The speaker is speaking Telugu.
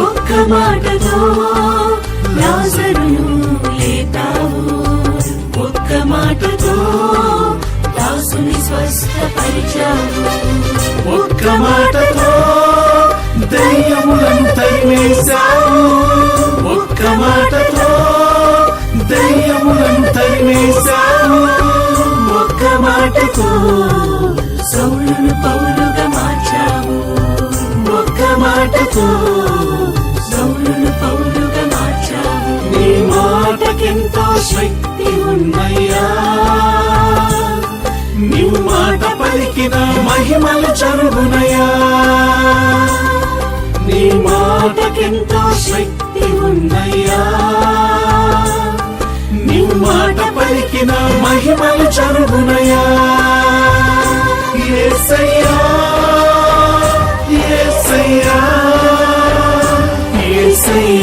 ఒక్క మాటతో లాజరును లేపావు, ఒక్క మాటతో దాసుని స్వస్థపరిచావు, ఒక్క మాటతో దయ్యములను తరిమేశావు, ఒక్క మాటతో దయ్యములను తరిమేశావు, ఒక్క మాటతో సౌలును పౌలుగా మార్చావు, ఒక్క మాటతో సౌలును పౌలుగా మార్చావు. నీ మాటకెంతో శక్తి ఉందయ్యా, నీవు మాట పలికిన మహిమలు జరుగునయ్యా. నీ మాటకెంతో శక్తి ఉందయ్యా, నీవు మాట పలికిన మహిమలు జరుగునయ్యా. యేసయ్యా యేసయ్యా యేసయ్యా